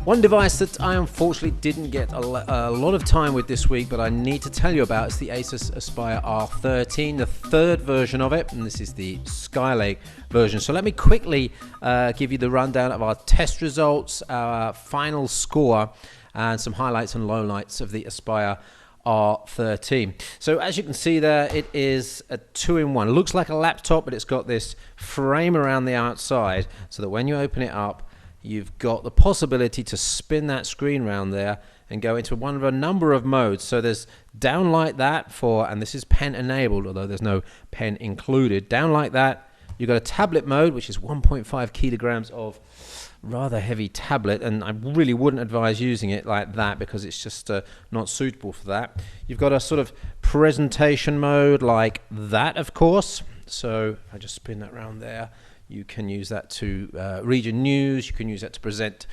One device that I unfortunately didn't get a lot of time with this week, but I need to tell you about, is the Acer Aspire R13, the third version of it, and this is the Skylake version. So let me quickly give you the rundown of our test results, our final score, and some highlights and lowlights of the Aspire R13. So as you can see there, it is a 2-in-1. It looks like a laptop, but it's got this frame around the outside so that when you open it up, you've got the possibility to spin that screen around there and go into one of a number of modes. So there's down like that for, and this is pen enabled, although there's no pen included. Down like that, you've got a tablet mode, which is 1.5 kilograms of rather heavy tablet, and I really wouldn't advise using it like that because it's just not suitable for that. You've got a sort of presentation mode like that, of course. So if I just spin that around there, you can use that to read your news. You can use that to present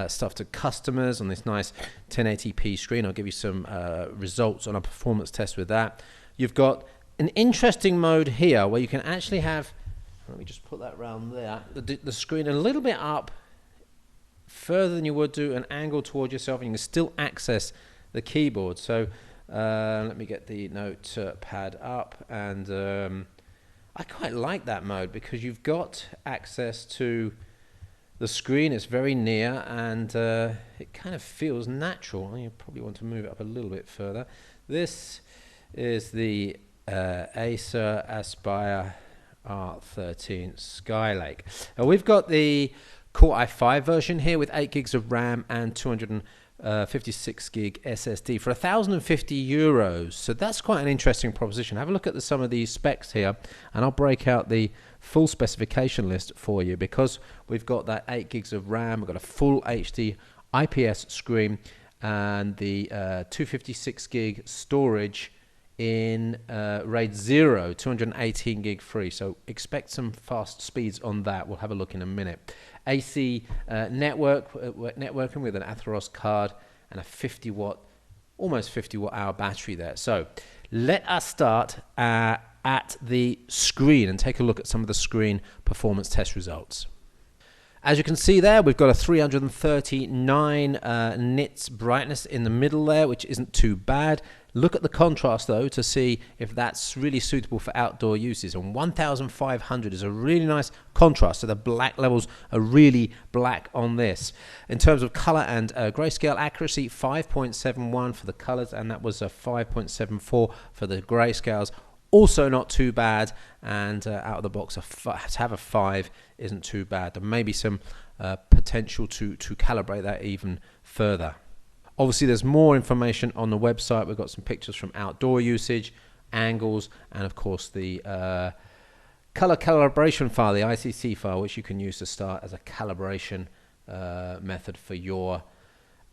stuff to customers on this nice 1080p screen. I'll give you some results on a performance test with that. You've got an interesting mode here where you can actually have, let me just put that around there, the screen a little bit up further than you would do, an angle towards yourself, and you can still access the keyboard. So let me get the notepad up, and I quite like that mode because you've got access to the screen. It's very near, and it kind of feels natural. You probably want to move it up a little bit further. This is the Acer Aspire R13 Skylake. We've got the Core i5 version here with 8 gigs of RAM and 256 gig SSD for €1,050. So that's quite an interesting proposition. Have a look at some of these specs here, and I'll break out the full specification list for you because we've got that 8 gigs of RAM, we've got a full HD IPS screen, and the 256 gig storage in RAID 0, 218 gig free. So expect some fast speeds on that. We'll have a look in a minute. AC networking with an Atheros card and a 50 watt, almost 50 watt hour battery there. So let us start at the screen and take a look at some of the screen performance test results. As you can see there, we've got a 339 nits brightness in the middle there, which isn't too bad. Look at the contrast though to see if that's really suitable for outdoor uses. And 1500 is a really nice contrast, so the black levels are really black on this. In terms of color and grayscale accuracy, 5.71 for the colors, and that was a 5.74 for the grayscales. Also not too bad, and out of the box, to have a 5 isn't too bad. There may be some potential to calibrate that even further. Obviously, there's more information on the website. We've got some pictures from outdoor usage, angles, and of course the color calibration file, the ICC file, which you can use to start as a calibration method for your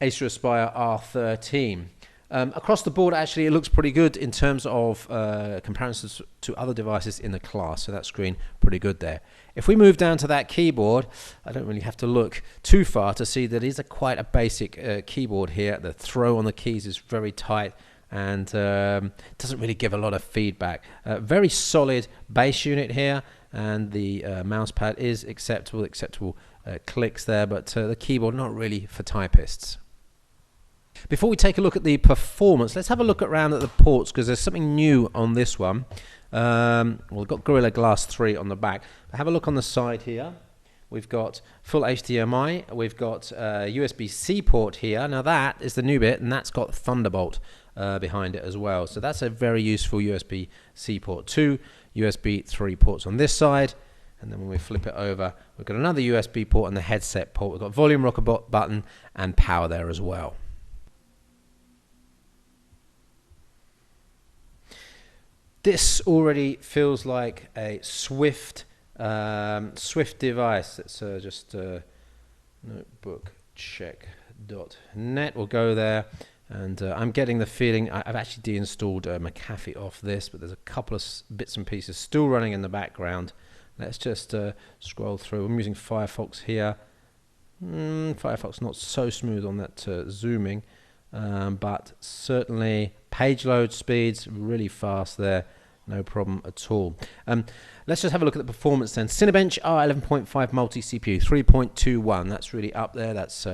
Acer Aspire R13. Across the board, actually, it looks pretty good in terms of comparisons to other devices in the class. So that screen, pretty good there. If we move down to that keyboard, I don't really have to look too far to see that it is quite a basic keyboard here. The throw on the keys is very tight and doesn't really give a lot of feedback. Very solid base unit here, and the mouse pad is acceptable clicks there, but the keyboard not really for typists. Before we take a look at the performance, let's have a look around at the ports because there's something new on this one. We've got Gorilla Glass 3 on the back. Have a look on the side here. We've got full HDMI. We've got USB-C port here. Now that is the new bit, and that's got Thunderbolt behind it as well. So that's a very useful USB-C port. 2 USB 3 ports on this side. And then when we flip it over, we've got another USB port and the headset port. We've got volume rocker button and power there as well. This already feels like a swift device. It's just notebookcheck.net. We'll go there, and I'm getting the feeling I've actually deinstalled McAfee off this, but there's a couple of bits and pieces still running in the background. Let's just scroll through. I'm using Firefox here. Firefox not so smooth on that zooming. But certainly page load speeds really fast there, no problem at all. Let's just have a look at the performance then. Cinebench R11.5 multi CPU 3.21, that's really up there. That's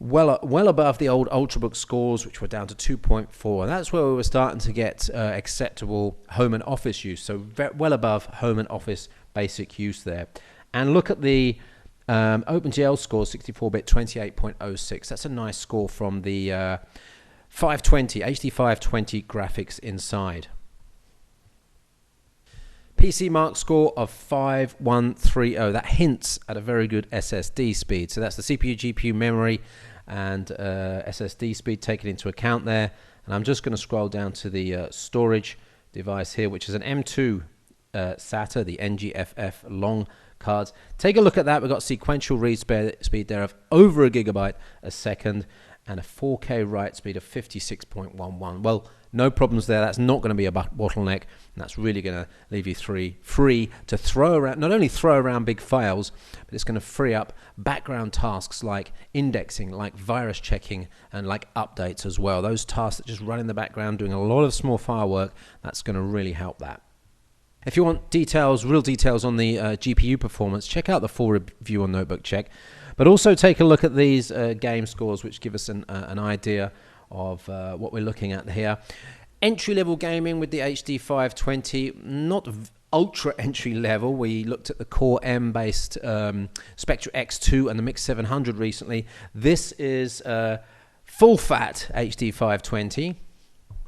well above the old Ultrabook scores, which were down to 2.4, and that's where we were starting to get acceptable home and office use, so well above home and office basic use there. And look at the OpenGL score, 64-bit 28.06. That's a nice score from the HD 520 graphics inside. PC Mark score of 5130. That hints at a very good SSD speed. So that's the CPU, GPU, memory, and SSD speed taken into account there. And I'm just going to scroll down to the storage device here, which is an M2 SATA, the NGFF long cards. Take a look at that. We've got sequential read speed there of over a gigabyte a second and a 4K write speed of 56.11. Well, no problems there. That's not going to be a bottleneck, and that's really going to leave you free to throw around, not only throw around big files, but it's going to free up background tasks like indexing, like virus checking, and like updates as well. Those tasks that just run in the background doing a lot of small file work, that's going to really help that. If you want details, real details on the GPU performance, check out the full review on Notebook Check. But also take a look at these game scores, which give us an idea of what we're looking at here. Entry-level gaming with the HD 520, not ultra entry level. We looked at the Core M-based Spectra X2 and the Mix 700 recently. This is full-fat HD 520, a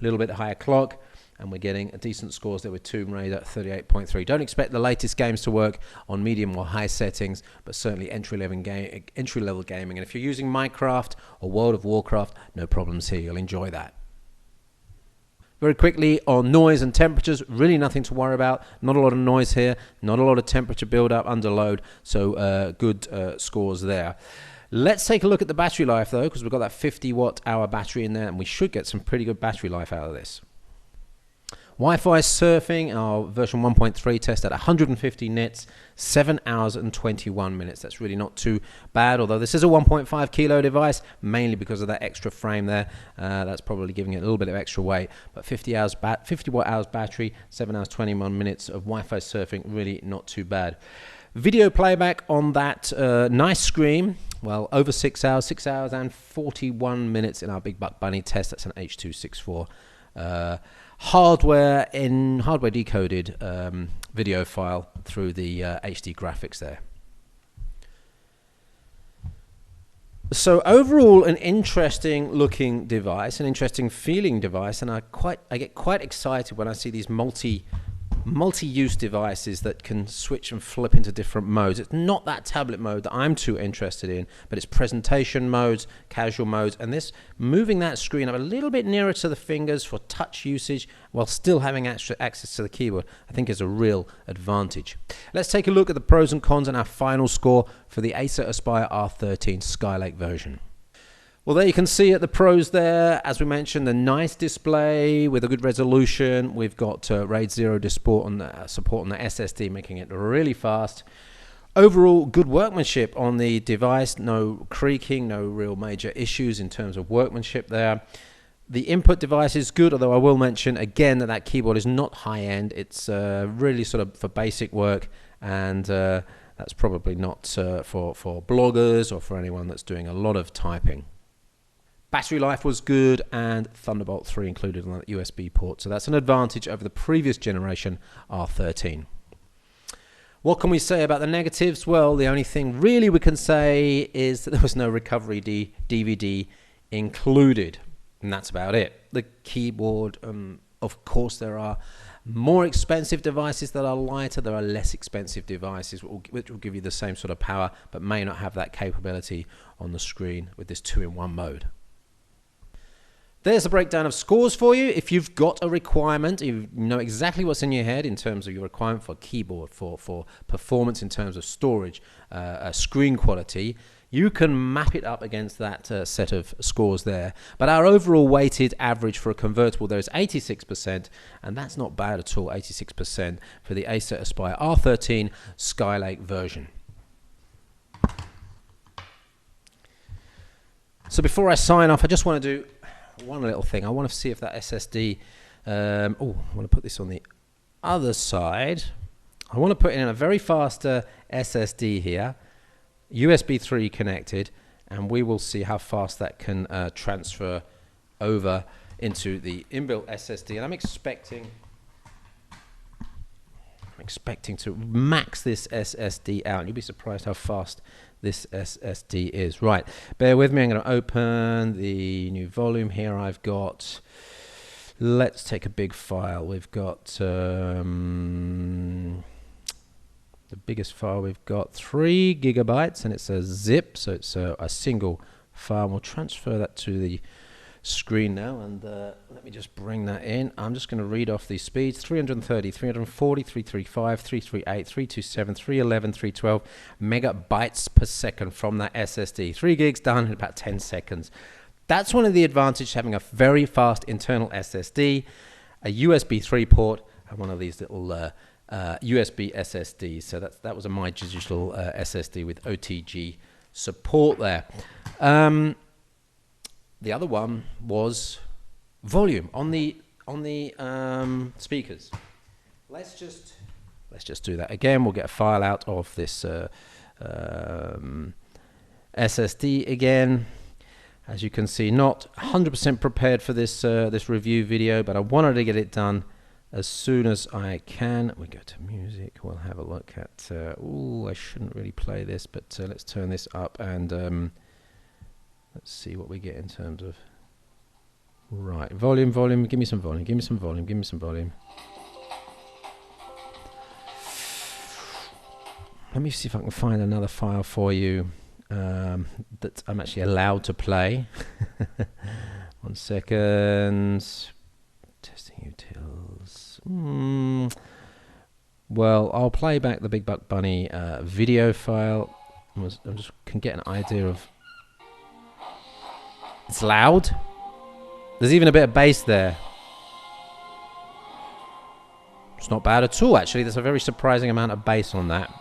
little bit higher clock, and we're getting decent scores there with Tomb Raider 38.3. Don't expect the latest games to work on medium or high settings, but certainly entry-level gaming. And if you're using Minecraft or World of Warcraft, no problems here. You'll enjoy that. Very quickly on noise and temperatures, really nothing to worry about. Not a lot of noise here, not a lot of temperature build-up under load, so good scores there. Let's take a look at the battery life, though, because we've got that 50 watt-hour battery in there, and we should get some pretty good battery life out of this. Wi-Fi surfing, our version 1.3 test at 150 nits, 7 hours and 21 minutes. That's really not too bad, although this is a 1.5 kilo device, mainly because of that extra frame there. That's probably giving it a little bit of extra weight. But 50 watt hours battery, 7 hours 21 minutes of Wi-Fi surfing, really not too bad. Video playback on that nice screen, well, over 6 hours and 41 minutes in our Big Buck Bunny test. That's an H.264 hardware decoded video file through the HD graphics there. So overall, an interesting looking device, an interesting feeling device, and I get quite excited when I see these multi-use devices that can switch and flip into different modes. It's not that tablet mode that I'm too interested in, but it's presentation modes, casual modes, and this moving that screen up a little bit nearer to the fingers for touch usage while still having extra access to the keyboard, I think is a real advantage. Let's take a look at the pros and cons and our final score for the Acer Aspire R13 Skylake version. Well, there you can see at the pros there, as we mentioned, the nice display with a good resolution. We've got RAID 0 support on the SSD, making it really fast. Overall, good workmanship on the device. No creaking, no real major issues in terms of workmanship there. The input device is good, although I will mention again that keyboard is not high-end. It's really sort of for basic work, and that's probably not for bloggers or for anyone that's doing a lot of typing. Battery life was good, and Thunderbolt 3 included on that USB port, so that's an advantage over the previous generation R13. What can we say about the negatives? Well, the only thing really we can say is that there was no recovery DVD included, and that's about it. The keyboard, of course, there are more expensive devices that are lighter. There are less expensive devices which will give you the same sort of power, but may not have that capability on the screen with this 2-in-1 mode. There's a breakdown of scores for you. If you've got a requirement, you know exactly what's in your head in terms of your requirement for keyboard, for performance in terms of storage, screen quality, you can map it up against that set of scores there. But our overall weighted average for a convertible there is 86%, and that's not bad at all, 86% for the Acer Aspire R13 Skylake version. So before I sign off, I just want to do one little thing. I want to see if that SSD, I want to put this on the other side. I want to put in a very fast SSD here, USB 3 connected, and we will see how fast that can transfer over into the inbuilt SSD. And I'm expecting to max this SSD out. You'll be surprised how fast this SSD is. Right, bear with me. I'm going to open the new volume here. I've got, let's take a big file. We've got the biggest file we've got, 3 gigabytes, and it's a zip, so it's a single file. We'll transfer that to the screen now, and let me just bring that in. I'm just going to read off these speeds: 330, 340, 335, 338, 327, 311, 312 megabytes per second from that SSD. 3 gigs done in about 10 seconds. That's one of the advantages of having a very fast internal SSD, a USB 3 port, and one of these little USB SSDs. So that was a My Digital SSD with OTG support there. The other one was volume on the speakers. Let's just do that again. We'll get a file out of this SSD again. As you can see, not 100% prepared for this this review video, but I wanted to get it done as soon as I can. We go to music. We'll have a look at. Oh, I shouldn't really play this, but let's turn this up and. Let's see what we get in terms of, right, volume, give me some volume, give me some volume, give me some volume. Let me see if I can find another file for you that I'm actually allowed to play. 1 second. Testing utils. Well, I'll play back the Big Buck Bunny video file. I just can get an idea of. It's loud. There's even a bit of bass there. It's not bad at all, actually. There's a very surprising amount of bass on that.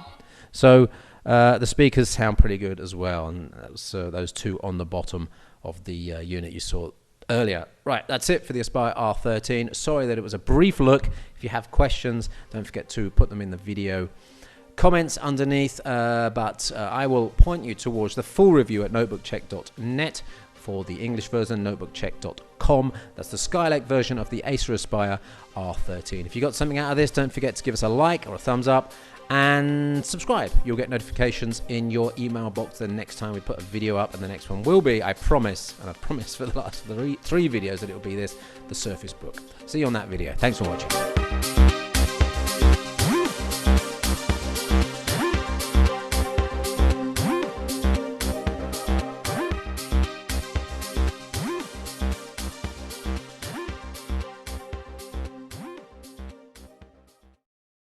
So the speakers sound pretty good as well, and that's those two on the bottom of the unit you saw earlier. Right, that's it for the Aspire R13. Sorry that it was a brief look. If you have questions, don't forget to put them in the video comments underneath, but I will point you towards the full review at notebookcheck.net. For the English version, notebookcheck.com. That's the Skylake version of the Acer Aspire R13. If you got something out of this, don't forget to give us a like or a thumbs up and subscribe. You'll get notifications in your email box the next time we put a video up, and the next one will be, I promise, and I've promised for the last three videos that it will be this, the Surface Book. See you on that video. Thanks for watching.